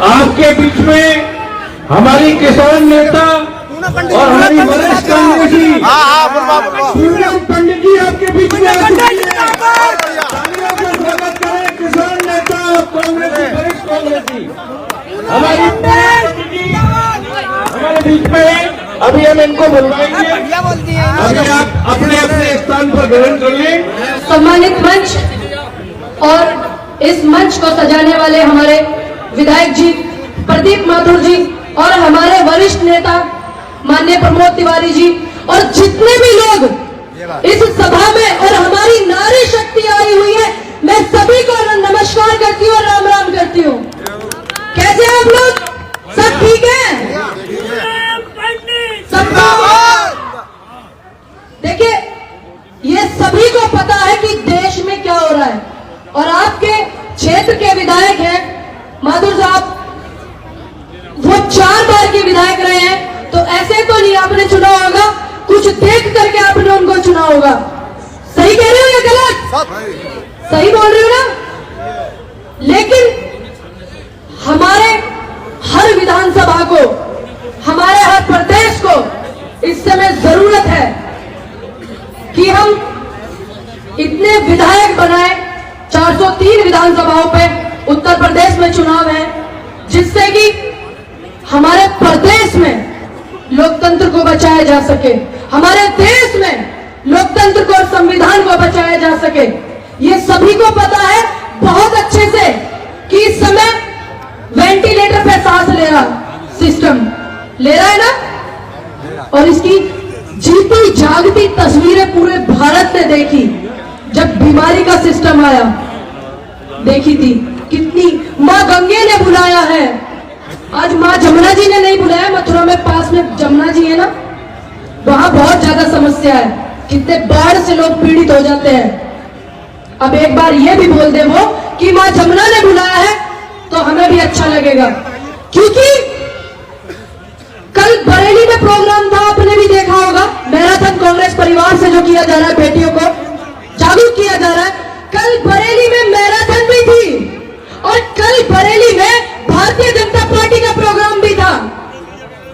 आपके बीच में हमारी किसान नेता और हमारी वरिष्ठ कांग्रेसी पूनम पंडित जी आपके बीच में स्वागत करें। किसान नेता कांग्रेसी वरिष्ठ कांग्रेसी हमारे बीच में अभी हम इनको बुलवाएंगे। अभी आप अपने अपने स्थान पर ग्रहण कर लें। सम्मानित मंच और इस मंच को सजाने वाले हमारे विधायक जी प्रदीप माथुर जी और हमारे वरिष्ठ नेता माननीय प्रमोद तिवारी जी और जितने भी लोग इस सभा में और हमारी नारी शक्ति आई हुई है, मैं सभी को नमस्कार करती हूँ और राम राम करती हूँ। कैसे आप लोग? सब ठीक है? सबका देखिए, ये सभी को पता है कि देश में क्या हो रहा है और आपके क्षेत्र के विधायक हैं माथुर साहब, वो 4 बार के विधायक रहे हैं, तो ऐसे तो नहीं आपने चुना होगा, कुछ देख करके आपने उनको चुना होगा। सही कह रहे हो या गलत? सही बोल रहे हो ना? लेकिन हमारे हर विधानसभा को, हमारे हर प्रदेश को इस समय जरूरत है कि हम इतने विधायक बनाए। 403 विधानसभाओं पे उत्तर प्रदेश में चुनाव है, जिससे कि हमारे प्रदेश में लोकतंत्र को बचाया जा सके, हमारे देश में लोकतंत्र को और संविधान को बचाया जा सके। ये सभी को पता है बहुत अच्छे से कि इस समय वेंटिलेटर पे सांस ले रहा सिस्टम ले रहा है ना, और इसकी जीती जागती तस्वीरें पूरे भारत ने देखी। जब बीमारी का सिस्टम आया देखी थी, कितनी माँ गंगे ने बुलाया है, आज माँ जमुना जी ने नहीं बुलाया। मथुरा में पास में जमुना जी है ना, वहां बहुत ज्यादा समस्या है, कितने बाढ़ से लोग पीड़ित हो जाते हैं। अब एक बार ये भी बोल दे वो कि माँ जमुना ने बुलाया है तो हमें भी अच्छा लगेगा, क्योंकि कल बरेली में प्रोग्राम था, आपने भी देखा होगा, मैराथन कांग्रेस परिवार से जो किया जा रहा है, बेटियों को जागरूक किया जा रहा है। कल बरेली में मैराथन भी थी और कल बरेली में भारतीय जनता पार्टी का प्रोग्राम भी था,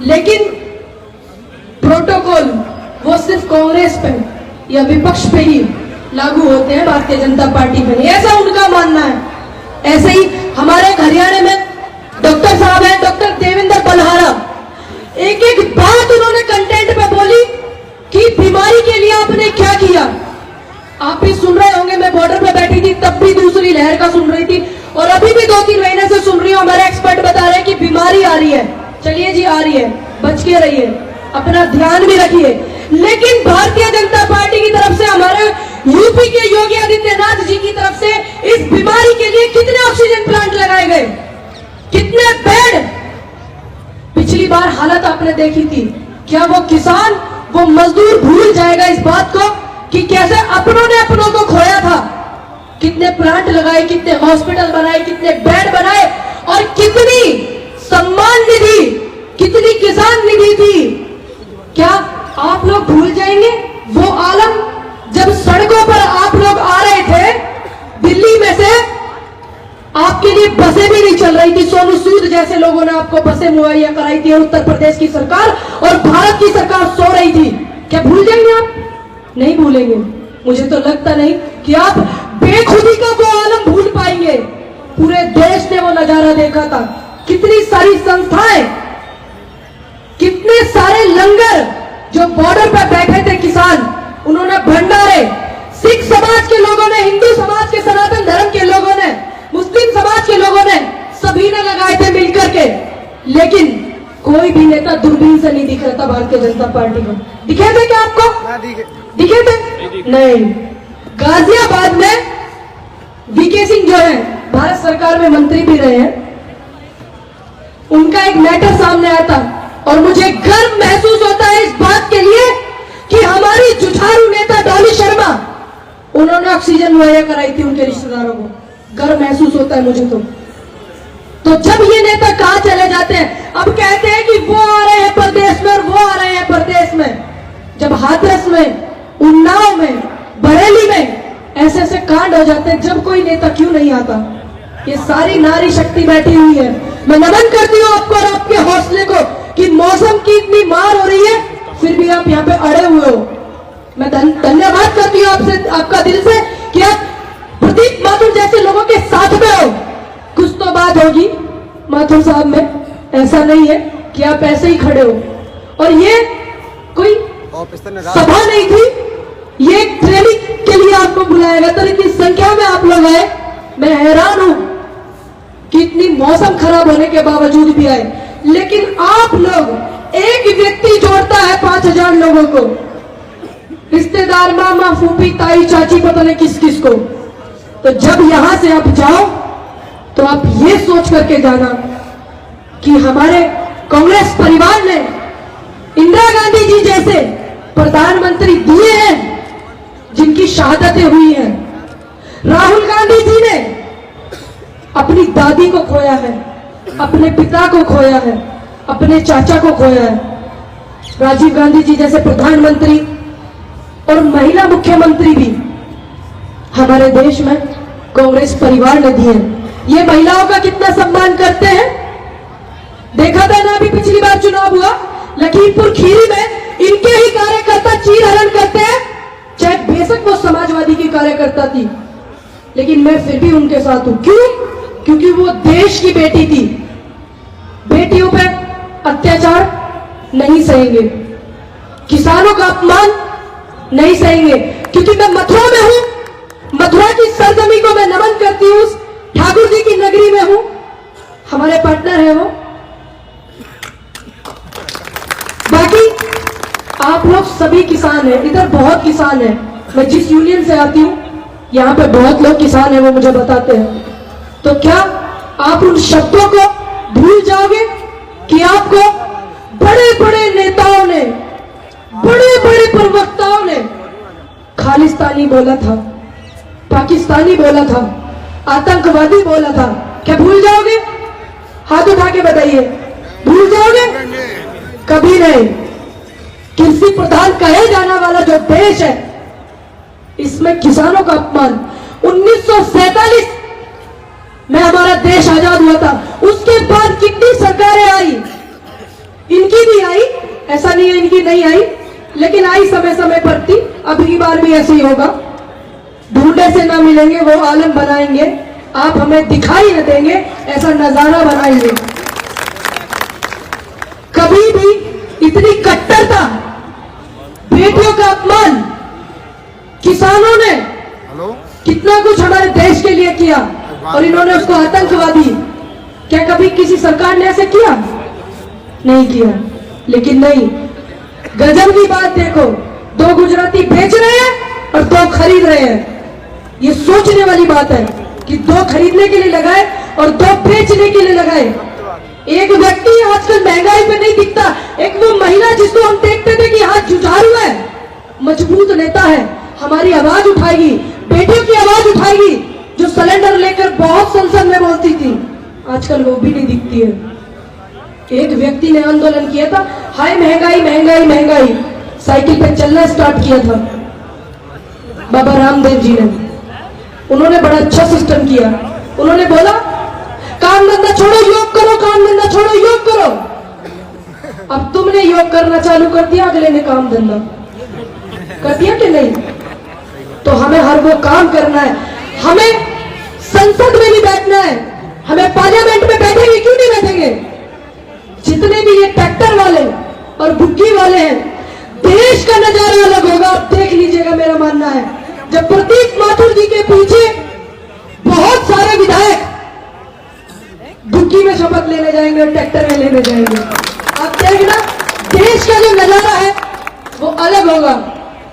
लेकिन प्रोटोकॉल वो सिर्फ कांग्रेस पे या विपक्ष पे ही लागू होते हैं, भारतीय जनता पार्टी पे नहीं, ऐसा उनका मानना है। ऐसे ही हमारे हरियाणा में डॉक्टर साहब हैं, डॉक्टर देवेंद्र बलहारा, एक एक बात उन्होंने कंटेंट पे बोली कि बीमारी के लिए आपने क्या किया। आप भी सुन रहे होंगे, मैं बॉर्डर पे बैठी थी तब भी दूसरी लहर का सुन रही थी और अभी भी 2-3 महीने से सुन रही हूँ। हमारे एक्सपर्ट बता रहे हैं कि बीमारी आ रही है, चलिए जी आ रही है, बच के रहिए, अपना ध्यान भी रखिए। लेकिन भारतीय जनता पार्टी की तरफ से, हमारे यूपी के योगी आदित्यनाथ जी की तरफ से इस बीमारी के लिए कितने ऑक्सीजन प्लांट लगाए गए, कितने बेड। पिछली बार हालत आपने देखी थी, क्या वो किसान, वो मजदूर भूल जाएगा इस बात को कि कैसे अपनों ने अपनों को खोया था। कितने प्लांट लगाए, कितने हॉस्पिटल बनाए, कितने बेड बनाए और कितनी सम्मान निधि, कितनी किसान निधि थी। क्या आप लोग भूल जाएंगे वो आलम जब सड़कों पर आप लोग आ रहे थे, दिल्ली में से आपके लिए बसें भी नहीं चल रही थी, सोनू सूद जैसे लोगों ने आपको बसें मुहैया कराई थी, उत्तर प्रदेश की सरकार और भारत की सरकार सो रही थी। क्या भूल जाएंगे आप? नहीं भूलेंगे। मुझे तो लगता नहीं कि आप बेखुदी का वो आलम भूल पाएंगे। पूरे देश ने वो नजारा देखा था, कितनी सारी संस्थाएं, कितने सारे लंगर, जो बॉर्डर पर बैठे थे किसान, उन्होंने भंडारे, सिख समाज के लोगों ने, हिंदू समाज के, सनातन धर्म के लोगों ने, मुस्लिम समाज के लोगों ने, सभी ने लगाए थे मिलकर के। लेकिन कोई भी नेता दूरबीन से नहीं दिख रहा था भारतीय जनता पार्टी को। दिखे थे क्या आपको? दिखे थे? नहीं। गाजियाबाद में वीके सिंह जो है, भारत सरकार में मंत्री भी रहे हैं, उनका एक मैटर सामने आया था और मुझे गर्व महसूस होता है इस बात के लिए कि हमारी जुझारू नेता डॉली शर्मा, उन्होंने ऑक्सीजन मुहैया कराई थी उनके रिश्तेदारों को। गर्व महसूस होता है मुझे तो जब ये नेता कहाँ चले जाते हैं, अब कहते हैं कि वो आ रहे हैं प्रदेश में और वो आ रहे हैं प्रदेश में। जब हाथरस में, उन्नाव में, बरेली में ऐसे ऐसे कांड हो जाते हैं, जब कोई नेता क्यों नहीं आता? ये सारी नारी शक्ति बैठी हुई है, मैं नमन करती हूँ आपको और आपके हौसले को कि मौसम की इतनी मार हो रही है फिर भी आप यहाँ पे अड़े हुए हो। मैं धन्यवाद करती हूँ आपसे, आपका दिल से कि आप प्रदीप माथुर जैसे लोगों के साथ में हो। कुछ तो बात होगी माथुर साहब में, ऐसा नहीं है कि आप ऐसे ही खड़े हो। और ये कोई सभा नहीं थी, ये एक ट्रेनिंग के लिए आपको बुलाया गया था, लेकिन संख्या में आप लोग आए। मैं हैरान हूं कि इतनी मौसम खराब होने के बावजूद भी आए, लेकिन आप लोग एक व्यक्ति जोड़ता है 5000 लोगों को, रिश्तेदार, मामा, फूफी, ताई, चाची, पता नहीं किस किस को। तो जब यहां से आप जाओ तो आप ये सोच करके जाना कि हमारे कांग्रेस परिवार ने इंदिरा गांधी जी जैसे प्रधानमंत्री दिए हैं जिनकी शहादतें हुई हैं। राहुल गांधी जी ने अपनी दादी को खोया है, अपने पिता को खोया है, अपने चाचा को खोया है। राजीव गांधी जी जैसे प्रधानमंत्री और महिला मुख्यमंत्री भी हमारे देश में कांग्रेस परिवार ने दिए। ये महिलाओं का कितना सम्मान करते हैं, देखा था ना। अभी पिछली बार चुनाव हुआ लखीमपुर खीरी में, इनके ही कार्यकर्ता चीरहरण करते हैं, चाहे बेशक वो समाजवादी की कार्यकर्ता थी, लेकिन मैं फिर भी उनके साथ हूं। क्यों? क्योंकि वो देश की बेटी थी। बेटियों पे अत्याचार नहीं सहेंगे, किसानों का अपमान नहीं सहेंगे, क्योंकि मैं मथुरा में हूं। मथुरा की सरजमी को मैं नमन करती हूं, ठाकुर जी की नगरी में हूं। हमारे पार्टनर है वो। बाकी आप लोग सभी किसान हैं, इधर बहुत किसान हैं। मैं जिस यूनियन से आती हूं यहाँ पे बहुत लोग किसान हैं, वो मुझे बताते हैं। तो क्या आप उन शब्दों को भूल जाओगे कि आपको बड़े बड़े नेताओं ने, बड़े बड़े प्रवक्ताओं ने खालिस्तानी बोला था, पाकिस्तानी बोला था, आतंकवादी बोला था? क्या भूल जाओगे? हाथ उठा के बताइए, भूल जाओगे? कभी नहीं। कृषि प्रधान कहे जाने वाला जो देश है, इसमें किसानों का अपमान। 1947 में हमारा देश आजाद हुआ था, उसके बाद कितनी सरकारें आई, इनकी भी आई, ऐसा नहीं है इनकी नहीं आई, लेकिन आई समय समय पर थी। अब की बार भी ऐसे ही होगा। ढूंढे से ना मिलेंगे वो आलम बनाएंगे, आप हमें दिखाई न देंगे ऐसा नजारा बनाएंगे। कभी भी इतनी कट्टरता, बेटियों का अपमान, किसानों ने कितना कुछ हमारे देश के लिए किया और इन्होंने उसको आतंकवादी। क्या कभी किसी सरकार ने ऐसे किया? नहीं किया। लेकिन नहीं, गजब की बात देखो, 2 गुजराती बेच रहे हैं और 2 खरीद रहे हैं। ये सोचने वाली बात है कि 2 खरीदने के लिए लगाए और 2 बेचने के लिए लगाए। एक व्यक्ति आजकल महंगाई पे नहीं दिखता, एक वो महिला जिसको हम देखते थे कि हाथ जुझारू है, मजबूत नेता है, हमारी आवाज उठाएगी, बेटियों की आवाज उठाएगी, जो सिलेंडर लेकर बहुत संसद में बोलती थी, आजकल वो भी नहीं दिखती है। एक व्यक्ति ने आंदोलन किया था, हाय महंगाई महंगाई महंगाई, साइकिल पे चलना स्टार्ट किया था बाबा रामदेव जी ने। उन्होंने बड़ा अच्छा सिस्टम किया। उन्होंने बोला काम धंधा छोड़ो, योग करो, काम धंधा छोड़ो, योग करो। अब तुमने योग करना चालू कर दिया, अगले ने काम धंधा कर दिया कि नहीं? तो हमें हर वो काम करना है, हमें संसद में भी बैठना है, हमें पार्लियामेंट में बैठेंगे क्यों नहीं बैठेंगे? जितने भी ये ट्रैक्टर वाले और बुग्गी वाले हैं, देश का नजारा अलग होगा। आप देख लीजिएगा, मेरा मानना है जब प्रदीप माथुर जी के पीछे बहुत सारे विधायक बुग्गी में शपथ लेने जाएंगे और ट्रैक्टर में लेने जाएंगे, आप देखना देश का जो नजारा है वो अलग होगा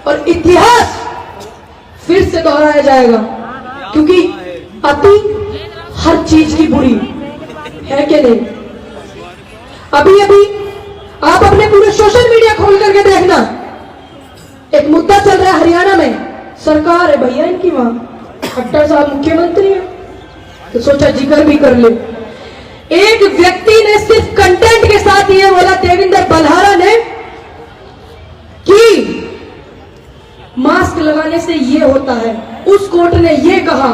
और इतिहास फिर से दोहराया जाएगा। क्योंकि अति हर चीज की बुरी है कि नहीं? अभी अभी आप अपने पूरे सोशल मीडिया खोल करके देखना, एक मुद्दा चल रहा है हरियाणा में, सरकार है भैया इनकी, वहां खट्टर साहब मुख्यमंत्री है, तो सोचा जिक्र भी कर ले। एक व्यक्ति ने सिर्फ कंटेंट के साथ ये बोला, देवेंद्र बल्हारा ने, कि मास्क लगाने से ये होता है। उस कोर्ट ने ये कहा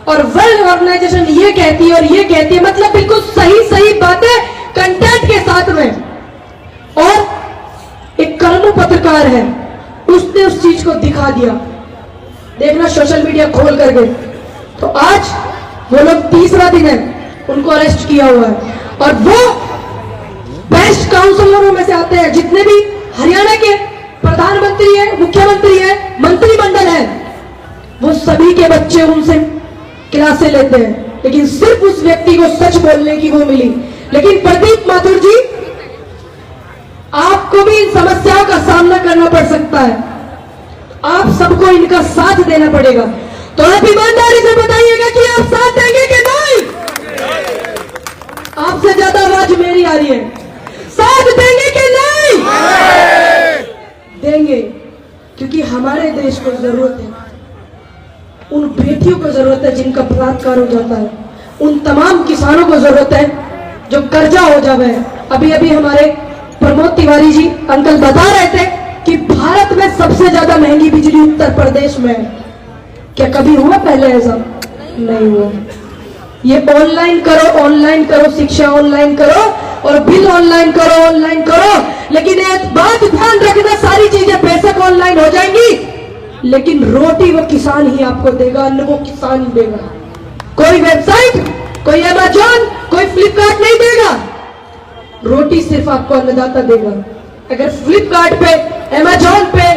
और वर्ल्ड ऑर्गेनाइजेशन ये कहती है और ये कहती है, मतलब बिल्कुल सही सही बातें कंटेंट के साथ में। और एक कर्म पत्रकार है, उसने उस चीज को दिखा दिया। देखना सोशल मीडिया खोल करके, तो आज वो लोग तीसरा दिन है उनको अरेस्ट किया हुआ है। और वो बेस्ट काउंसलरों में से आते हैं, जितने भी हरियाणा के प्रधानमंत्री है, मुख्यमंत्री है, मंत्रिमंडल है, वो सभी के बच्चे उनसे क्लासे लेते हैं। लेकिन सिर्फ उस व्यक्ति को सच बोलने की वो मिली। लेकिन प्रदीप माथुर जी, आपको भी इन समस्याओं का सामना करना पड़ सकता है, आप सबको इनका साथ देना पड़ेगा। तो आप ईमानदारी से बताइएगा कि आप साथ देंगे कि नहीं? आपसे ज्यादा आवाज मेरी आ रही है, साथ देंगे कि नहीं? देंगे, क्योंकि हमारे देश को जरूरत है, उन बेटियों को जरूरत है जिनका बलात्कार हो जाता है, उन तमाम किसानों को जरूरत है जो कर्जा हो जावे। अभी अभी हमारे प्रमोद तिवारी जी अंकल बता रहे थे कि भारत में सबसे ज्यादा महंगी बिजली उत्तर प्रदेश में है। क्या कभी हुआ पहले ऐसा? नहीं हुआ। ये ऑनलाइन करो, शिक्षा ऑनलाइन करो और बिल ऑनलाइन करो। लेकिन एक बात ध्यान रखना, सारी चीजें बेशक ऑनलाइन हो जाएंगी, लेकिन रोटी वो किसान ही आपको देगा, अन्न वो किसान ही देगा। कोई वेबसाइट, कोई अमेज़न, कोई फ्लिपकार्ट नहीं देगा। रोटी सिर्फ आपको अन्नदाता देगा। अगर फ्लिपकार्ट पे, अमेज़न पे,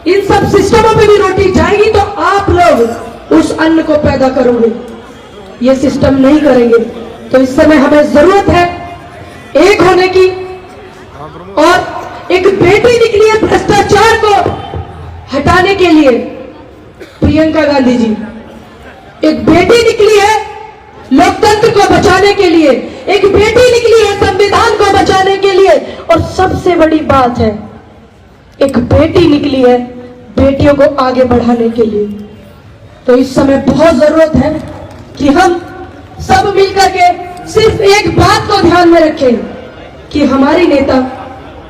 इन सब सिस्टमों पे भी रोटी जाएगी तो आप लोग उस अन्न को पैदा करोगे। ये सिस्टम नहीं करेंगे। तो इस समय हमें जरूरत है एक होने की। और एक बेटी निकली है भ्रष्टाचार को हटाने के लिए, प्रियंका गांधी जी। एक बेटी निकली है लोकतंत्र को बचाने के लिए, एक बेटी निकली है संविधान को बचाने के लिए। और सबसे बड़ी बात है, एक बेटी निकली है बेटियों को आगे बढ़ाने के लिए। तो इस समय बहुत जरूरत है कि हम सब मिलकर के सिर्फ एक बात को ध्यान में रखें कि हमारी नेता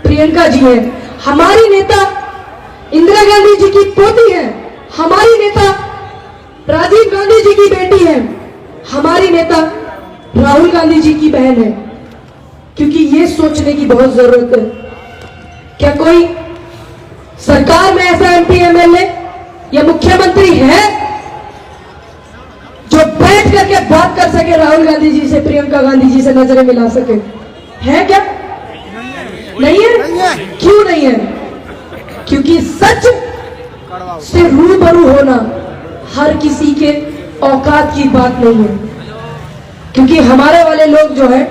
प्रियंका जी है, हमारी नेता इंदिरा गांधी जी की पोती है, हमारी नेता राजीव गांधी जी की बेटी है, हमारी नेता राहुल गांधी जी की बहन है। क्योंकि ये सोचने की बहुत जरूरत है, क्या कोई सरकार में ऐसा एमपी एमएलए या मुख्यमंत्री है जो बैठ करके बात कर सके राहुल गांधी जी से, प्रियंका गांधी जी से नजरें मिला सके? है क्या? नहीं है। क्यों नहीं है? क्योंकि सच से रूबरू होना हर किसी के औकात की बात नहीं है। क्योंकि हमारे वाले लोग जो है,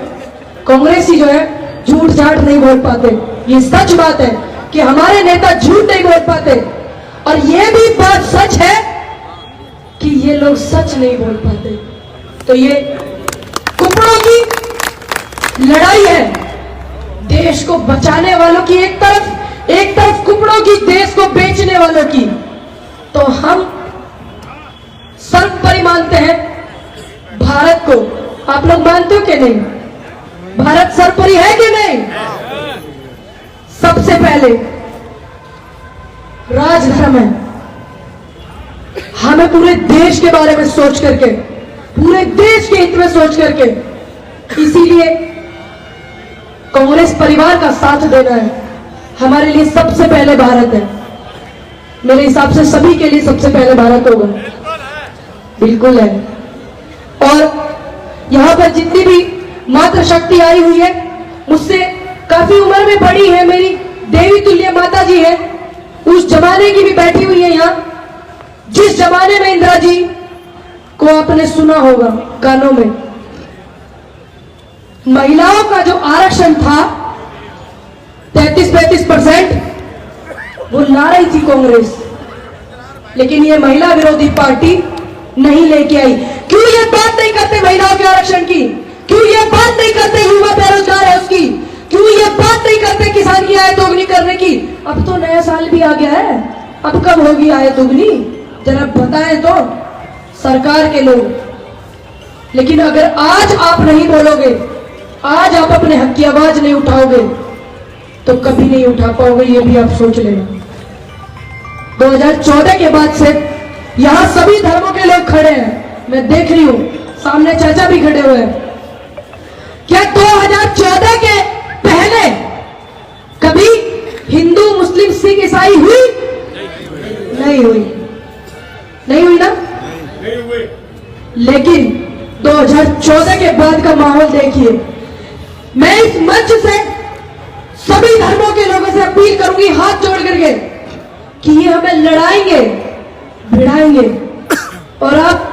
कांग्रेसी जो है, झूठ झाठ नहीं बोल पाते। ये सच बात है कि हमारे नेता झूठ नहीं बोल पाते। और ये भी बात सच है कि ये लोग सच नहीं बोल पाते। तो ये कुपड़ों की लड़ाई है, देश को बचाने वालों की एक तरफ कुपड़ों की, देश को बेचने वालों की। तो हम सर्वोपरि मानते हैं भारत को। आप लोग मानते हो कि नहीं? भारत सर्वोपरि है कि नहीं? सबसे पहले राजधर्म है। हमें पूरे देश के बारे में सोच करके, पूरे देश के हित में सोच करके, इसीलिए कांग्रेस परिवार का साथ देना है। हमारे लिए सबसे पहले भारत है। मेरे हिसाब से सभी के लिए सबसे पहले भारत होगा। बिल्कुल है। और यहां पर जितनी भी मातृशक्ति आई हुई है, मुझसे काफी उम्र में बड़ी है, मेरी देवी तुल्य माता जी है, उस जमाने की भी बैठी हुई है यहाँ, जिस जमाने में इंदिरा जी को आपने सुना होगा गानों में। महिलाओं का जो आरक्षण था 33-35%, वो ला रही थी कांग्रेस, लेकिन ये महिला विरोधी पार्टी नहीं लेके आई। क्यों ये बात नहीं करते महिलाओं के आरक्षण की? क्यों ये बात नहीं करते युवा बेरोजगार है उसकी? क्यों ये बात नहीं करते किसान की आय दोगुनी करने की? अब तो नया साल भी आ गया है, अब कब होगी आय दोगुनी? जरा बताएं तो सरकार के लोग। लेकिन अगर आज आप नहीं बोलोगे, आज आप अपने हक की आवाज नहीं उठाओगे, तो कभी नहीं उठा पाओगे। ये भी आप सोच लेना। 2014 के बाद से यहां सभी धर्मों के लोग खड़े हैं, मैं देख रही हूं सामने चाचा भी खड़े हुए हैं, क्या 2014 के पहले कभी हिंदू मुस्लिम सिख ईसाई हुई? नहीं हुई, नहीं हुई ना। लेकिन 2014 के बाद का माहौल देखिए। मैं इस मंच से सभी धर्मों के लोगों से अपील करूंगी हाथ जोड़ करके कि ये हमें लड़ाएंगे, भिड़ाएंगे, और आप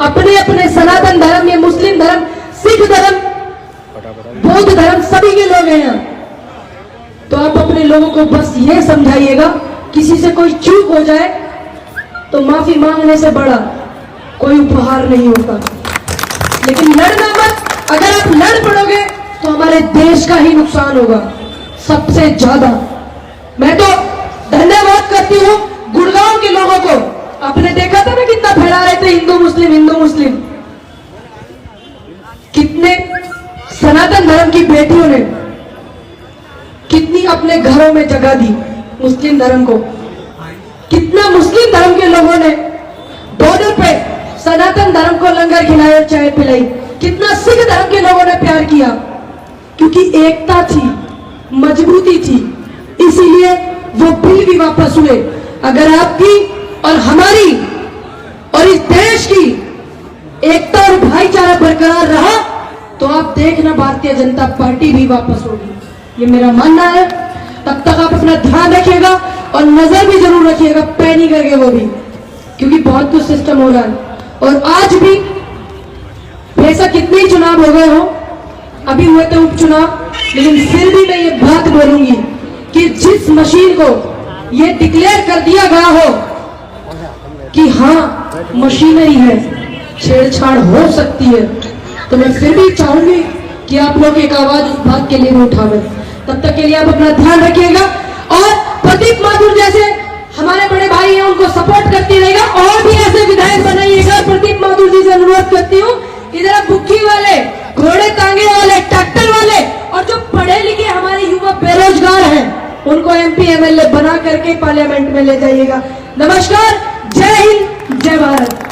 अपने अपने सनातन धर्म, ये मुस्लिम धर्म, सिख धर्म, बौद्ध धर्म, सभी के लोग हैं यहाँ, तो आप अपने लोगों को बस ये समझाइएगा, किसी से कोई चूक हो जाए तो माफी मांगने से बड़ा कोई उपहार नहीं होता। लेकिन लड़ना मत। अगर आप लड़ पड़ोगे तो हमारे देश का ही नुकसान होगा सबसे ज्यादा। मैं तो धन्यवाद करती हूँ गुड़गांव के लोगों को। आपने देखा था ना कितना फैला रहे थे हिंदू मुस्लिम, हिंदू मुस्लिम। कितने सनातन धर्म की बेटियों ने कितनी अपने घरों में जगह दी मुस्लिम धर्म को। कितना मुस्लिम धर्म के लोगों ने बॉर्डर पे सनातन धर्म को लंगर खिलाया और चाय पिलाई। कितना सिख धर्म के लोगों ने प्यार किया, क्योंकि एकता थी, मजबूती थी, इसीलिए वो बिल भी वापस हुए। अगर आपकी और हमारी और इस देश की एकता और भाईचारा बरकरार रहा तो आप देखना भारतीय जनता पार्टी भी वापस होगी, ये मेरा मानना है। तब तक आप अपना ध्यान रखिएगा और नजर भी जरूर रखिएगा, पैनी करके वो भी, क्योंकि बहुत कुछ सिस्टम हो रहा है। और आज भी बेशक कितने ही चुनाव हो गए हो, अभी हुए थे उपचुनाव, लेकिन फिर भी मैं ये बात बोलूंगी कि जिस मशीन को ये डिक्लेयर कर दिया गया हो कि हाँ मशीनरी है, छेड़छाड़ हो सकती है, तो मैं फिर भी चाहूंगी कि आप लोग एक आवाज इस बात के लिए उठावे। तब तक के लिए आप अपना ध्यान रखिएगा और प्रदीप माथुर जैसे हमारे बड़े भाई हैं उनको सपोर्ट करती रहेगा, और भी ऐसे विधायक बनाइएगा। प्रदीप माथुर जी से अनुरोध करती हूँ, इधर बुक्की वाले, घोड़े तांगे वाले, ट्रैक्टर वाले और जो पढ़े लिखे हमारे युवा बेरोजगार हैं उनको MP MLA बना करके पार्लियामेंट में ले जाइएगा। नमस्कार, जय हिंद, जय भारत।